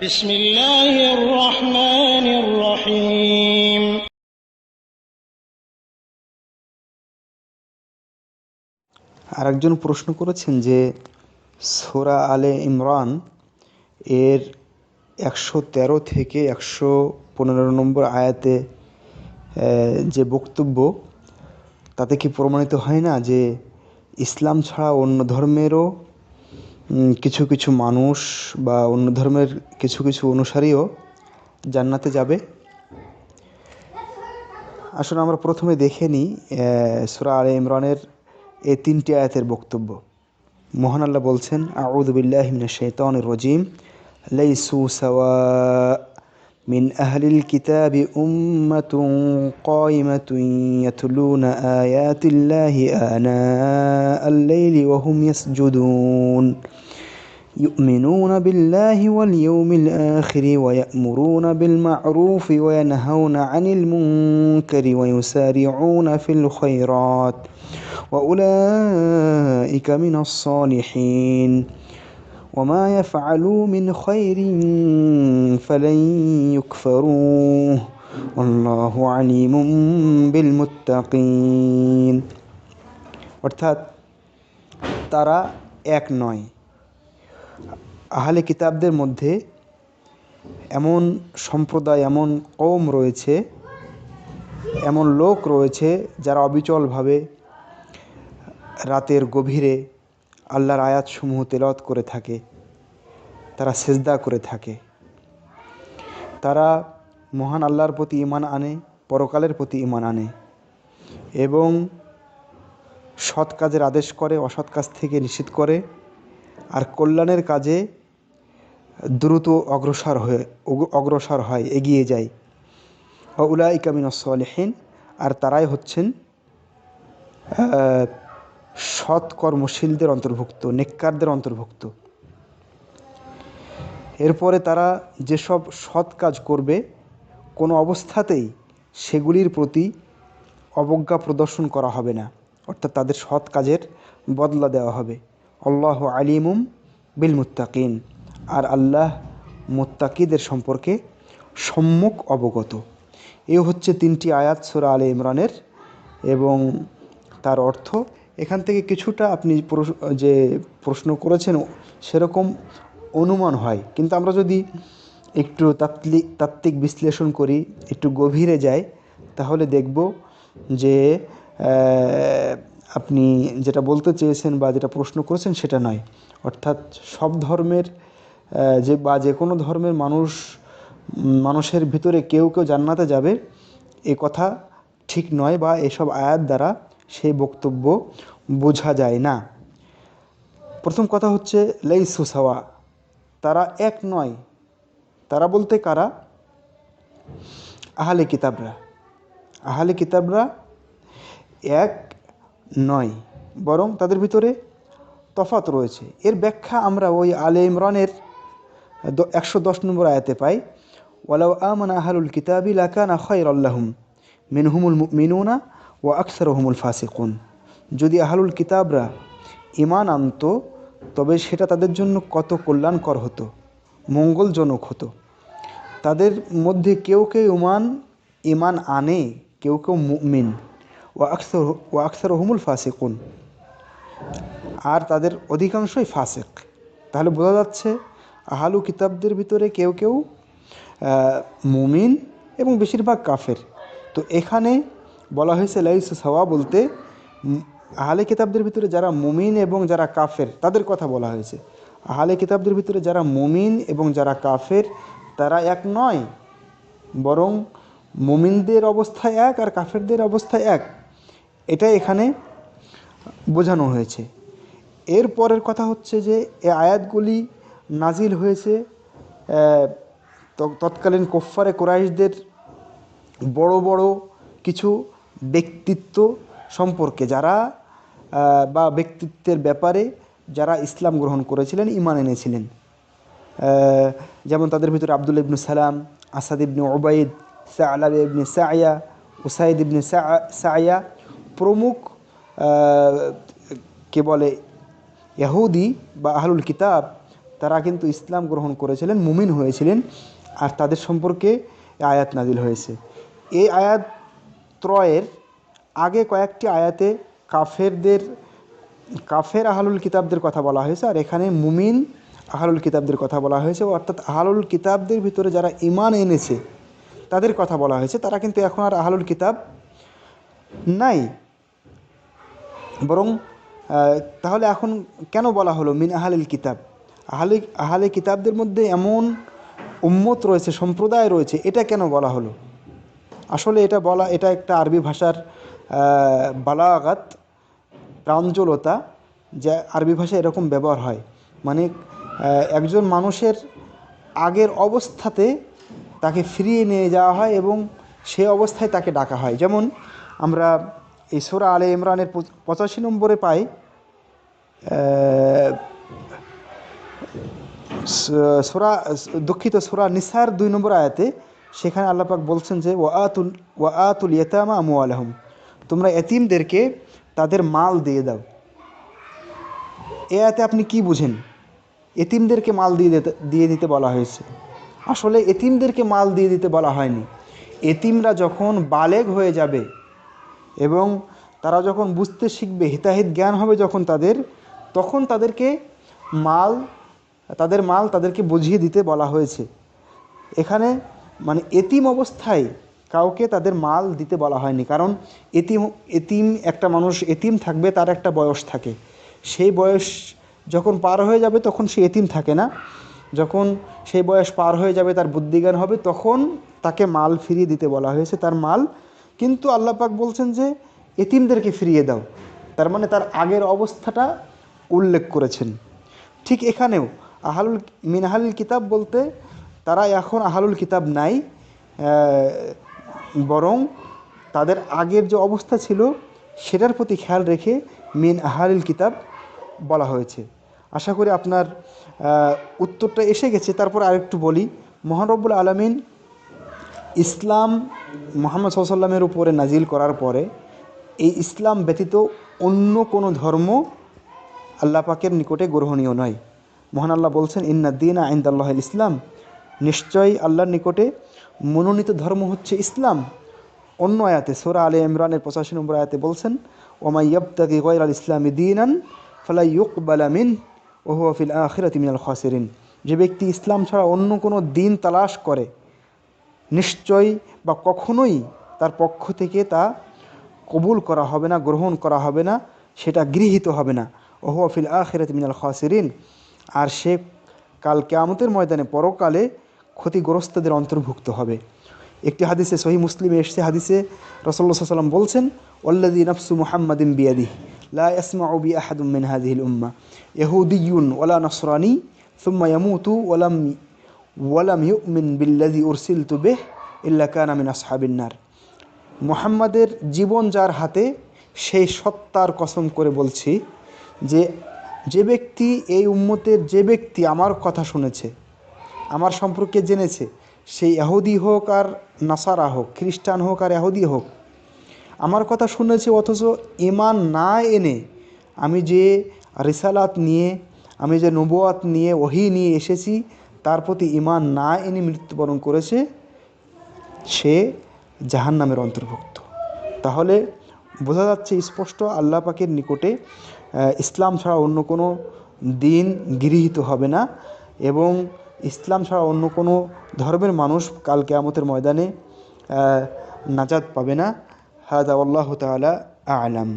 বিসমিল্লাহির রহমানির রহিম। আরেকজন প্রশ্ন করেছেন যে সূরা আলে ইমরান এর 113 থেকে 115 নম্বর আয়াতে যে বক্তব্য, তাতে কি প্রমাণিত হয় না যে ইসলাম ছাড়া অন্য ধর্মেরও কিছু কিছু মানুষ বা অন্য ধর্মের কিছু কিছু অনুসারীও জান্নাতে যাবে? আসলে আমরা প্রথমে দেখে নিই সূরা আলে ইমরানের এই 3টি আয়াতের বক্তব্য। মহান আল্লাহ বলছেন, আউযু বিল্লাহি মিনাশ শাইতানির রাজিম, লাইসু সাওয়া মিন আহলিল কিতাবি উম্মাতুন কায়িমাতুন ইয়াতলুনা আয়াতিল্লাহি আনাআল লাইলি ওয়া হুম ইয়াসজুদুন يؤمنون بالله واليوم الآخر ويأمرون بالمعروف وينهون عن المنكر ويسارعون في الخيرات وأولئك من الصالحين وما يفعلوا من خير فلن يكفروه والله عليم بالمتقين। অর্থাৎ তারা এক নয়। আহলে কিতাবদের মধ্যে এমন সম্প্রদায়, এমন কওম রয়েছে, এমন লোক রয়েছে যারা অবিচলভাবে রাতের গভীরে আল্লাহর আয়াতসমূহ তেলাওয়াত করে থাকে, তারা সেজদা করে থাকে, তারা মহান আল্লাহর প্রতি ঈমান আনে, পরকালের প্রতি ঈমান আনে এবং সৎ কাজের আদেশ করে, অসৎ কাজ থেকে নিষেধ করে, আর কল্যাণের কাজে দ্রুত অগ্রসর হয়, এগিয়ে যায়। উলাইকা মিনাস সালিহিন, আর তারাই হচ্ছেন সৎ কর্মশীলদের অন্তর্ভুক্ত, নেককারদের অন্তর্ভুক্ত। এরপরে তারা যেসব সৎ কাজ করবে, কোনো অবস্থাতেই সেগুলির প্রতি অবজ্ঞা প্রদর্শন করা হবে না, অর্থাৎ তাদের সৎ কাজের বদলা দেওয়া হবে। আল্লাহু আলিমুম বিল মুত্তাকিন, আর আল্লাহ মুত্তাকিদের সম্পর্কে সম্যক অবগত। এ হচ্ছে 3টি আয়াত সূরা আলে ইমরানের এবং তার অর্থ। এখান থেকে কিছুটা আপনি যে প্রশ্ন করেছেন সেরকম অনুমান হয়, কিন্তু আমরা যদি একটু তাত্ত্বিক বিশ্লেষণ করি, একটু গভীরে যাই, তাহলে দেখব যে আপনি যেটা বলতে চেয়েছেন বা যেটা প্রশ্ন করেছেন সেটা নয়। অর্থাৎ সব ধর্মের যে কোনো ধর্মের মানুষের ভিতরে কেউ কেউ জান্নাতে যাবে, এ কথা ঠিক নয়, বা এসব আয়াত দ্বারা সেই বক্তব্য বোঝা যায় না। প্রথম কথা হচ্ছে লাইসু সাওয়া, তারা এক নয়। তারা বলতে কারা? আহলে কিতাবরা এক নয়, বরং তাদের ভিতরে তফাত রয়েছে। এর ব্যাখ্যা আমরা ওই আলে ইমরানের 110 নম্বর আয়াতে পাই, ওয়ালাউ আমানা আহলুল কিতাবি লাকানা খায়রাল লাহুম মিনহুমুল মুমিনুনা ওয়া আকসারুহুমুল ফাসিকুন। যদি আহলুল কিতাবরা ঈমান আনতো তবে সেটা তাদের জন্য কত কল্যাণকর হতো, মঙ্গলজনক হতো। তাদের মধ্যে কেউ কেউ ঈমান আনে, কেউ কেউ মুমিন, ওয়া আকসারুহুমুল ফাসিকুন, আর তাদের অধিকাংশই ফাসিক। তাহলে বোঝা যাচ্ছে আহলু কিতাবদের ভিতরে কেউ কেউ মুমিন এবং বেশিরভাগ কাফের। তো এখানে বলা হয়েছে লাইসু সাওয়া বলতে আহলে কিতাবদের ভিতরে যারা মুমিন এবং যারা কাফের তাদের কথা বলা হয়েছে। আহলে কিতাবদের ভিতরে যারা মুমিন এবং যারা কাফের তারা এক নয়, বরং মুমিনদের অবস্থা এক আর কাফেরদের অবস্থা এক, এটা এখানে বোঝানো হয়েছে। এর পরের কথা হচ্ছে যে এই আয়াতগুলি নাজিল হয়েছে তৎকালীন কুফফারে কুরাইশদের বড় বড় কিছু ব্যক্তিত্ব সম্পর্কে, যারা বা ব্যক্তিত্বের ব্যাপারে যারা ইসলাম গ্রহণ করেছিলেন, ঈমান এনেছিলেন। যেমন তাদের ভিতরে আব্দুল্লাহ ইবনে সালাম, আসাদ ইবনে উবাইদ, সা'লাবা ইবনে সা'য়া, উসাইদ ইবনে সা'য়া প্রমুখ কে বলে ইহুদি বা আহলুল কিতাব, তারা কিন্তু ইসলাম গ্রহণ করেছিলেন, মুমিন হয়েছিলেন, আর তাদের সম্পর্কে আয়াত নাজিল হয়েছে। এই আয়াত ত্রয়ের আগে কয়েকটি আয়াতে কাফের আহলুল কিতাবদের কথা বলা হয়েছে, আর এখানে মুমিন আহলুল কিতাবদের কথা বলা হয়েছে। অর্থাৎ আহলুল কিতাবদের ভিতরে যারা ঈমান এনেছে তাদের কথা বলা হয়েছে। তারা কিন্তু এখন আর আহলুল কিতাব নাই, বরং তাহলে এখন কেন বলা হলো মিন আহলিল কিতাব? আহলে কিতাবদের মধ্যে এমন উম্মত রয়েছে, সম্প্রদায় রয়েছে, এটা কেন বলা হলো? আসলে এটা একটা আরবি ভাষার বালাগাত, প্রাঞ্জলতা, যা আরবি ভাষায় এরকম ব্যবহার হয়। মানে একজন মানুষের আগের অবস্থাতে তাকে ফিরিয়ে নিয়ে যাওয়া হয় এবং সে অবস্থায় তাকে ডাকা হয়। যেমন আমরা এই সূরা আলে ইমরানের 85 নম্বরে পাই, সূরা নিসার 2 নম্বর আয়াতে, সেখানে আল্লাহ পাক বলছেন যে ওয়া আতুল ইয়াতামা আমওয়ালাহুম, তোমরা এতিমদেরকে তাদের মাল দিয়ে দাও। এই আয়াতে আপনি কি বুঝেন? এতিমদেরকে মাল দিয়ে দিতে বলা হয়েছে। আসলে এতিমদেরকে মাল দিয়ে দিতে বলা হয়নি। এতিমরা যখন বালেগ হয়ে যাবে এবং তারা যখন বুঝতে শিখবে, হিতাহিত জ্ঞান হবে যখন তখন তাদেরকে তাদেরকে বুঝিয়ে দিতে বলা হয়েছে। এখানে মানে এতিম অবস্থায় কাউকে তাদের মাল দিতে বলা হয়নি, কারণ এতিম একটা মানুষ এতিম থাকবে, তার একটা বয়স থাকে। সেই বয়স যখন পার হয়ে যাবে তখন সে এতিম থাকে না। যখন সেই বয়স পার হয়ে যাবে, তার বুদ্ধিজ্ঞান হবে, তখন তাকে মাল ফিরিয়ে দিতে বলা হয়েছে, তার মাল। কিন্তু আল্লাহ পাক বলছেন যে এতিমদেরকে ফিরিয়ে দাও, তার মানে তার আগের অবস্থাটা উল্লেখ করেছেন। ঠিক এখানেও মিন আহলিল কিতাব বলতে তারা এখন আহলুল কিতাব নাই, বরং তাদের আগের যে অবস্থা ছিল সেটার প্রতি খেয়াল রেখে মিন আহলিল কিতাব বলা হয়েছে। আশা করি আপনার উত্তরটা এসে গেছে। তারপর আরেকটু বলি, মহান রব্বুল আলামিন ইসলাম মুহাম্মদ সাল্লাল্লাহু আলাইহি ওয়াসাল্লামের উপরে নাজিল করার পরে এই ইসলাম ব্যতীত অন্য কোনো ধর্ম আল্লাহ পাকের নিকটে গ্রহণীয় নয়। মহান আল্লাহ বলছেন ইন্নাদ-দীনা ইনদাল্লাহিল ইসলাম, নিশ্চয়ই আল্লাহর নিকটে মনোনীত ধর্ম হচ্ছে ইসলাম। অন্য আয়াতে সূরা আলে ইমরানের 85 নম্বর আয়াতে বলছেন ওয়া ইয়াবতাগি গায়রাল ইসলামি দীনান ফালা ইউকবালা মিনহু ওয়া হুয়া ফিল আখিরাতি মিনাল খাসিরিন, যে ব্যক্তি ইসলাম ছাড়া অন্য কোনো দিন তালাশ করে নিশ্চয়ই বা কখনোই তার পক্ষ থেকে তা কবুল করা হবে না, গ্রহণ করা হবে না, সেটা গৃহীত হবে না। ওয়া হুয়া ফিল আখিরাতি মিনাল খাসিরিন, আর সে কাল কিয়ামতের ময়দানে পরকালে ক্ষতিগ্রস্তদের অন্তর্ভুক্ত হবে। একটি হাদিসে, সহিহ মুসলিমে এসেছে, হাদিসে রাসূলুল্লাহ সাল্লাল্লাহু আলাইহি ওয়াসাল্লাম বলছেন ওয়াল্লাযী নাফসু মুহাম্মাদিন বিয়াদিহি লা ইয়াসমাউ বি আহাদুম মিন হাযিহিল উম্মাহ ইয়াহুদিয়্যুন ওয়ালা নাসরানী সুম্মা ইয়ামুতু ওয়ালাম ইউমিন বিল্লাযী উরসিলতু বিহি ইল্লা কানা মিন আসহাবিন নার। মুহাম্মাদের জীবন যার হাতে, সেই সত্তার কসম করে বলছি যে ব্যক্তি এই উম্মতের যে ব্যক্তি আমার কথা শুনেছে, আমার সম্পর্কে জেনেছে, সেই ইহুদি হোক আর নাসারা হোক, খ্রিস্টান হোক আর ইহুদি হোক, আমার কথা শুনেছে অথচ ঈমান না এনে আমি যে রিসালাত নিয়ে, আমি যে নবুয়াত নিয়ে, ওহী নিয়ে এসেছি তার প্রতি ঈমান না এনে মৃত্যুবরণ করেছে, সে জাহান্নামের অন্তর্ভুক্ত। তাহলে বোঝা যাচ্ছে স্পষ্ট আল্লাহ পাকের নিকটে ইসলাম ছাড়া অন্য কোনো দিন গৃহীত হবে না এবং ইসলাম ছাড়া অন্য কোনো ধর্মের মানুষ কাল কিয়ামতের ময়দানে নাজাত পাবে না। হাযা ওয়াল্লাহু তাআলা আ'লাম।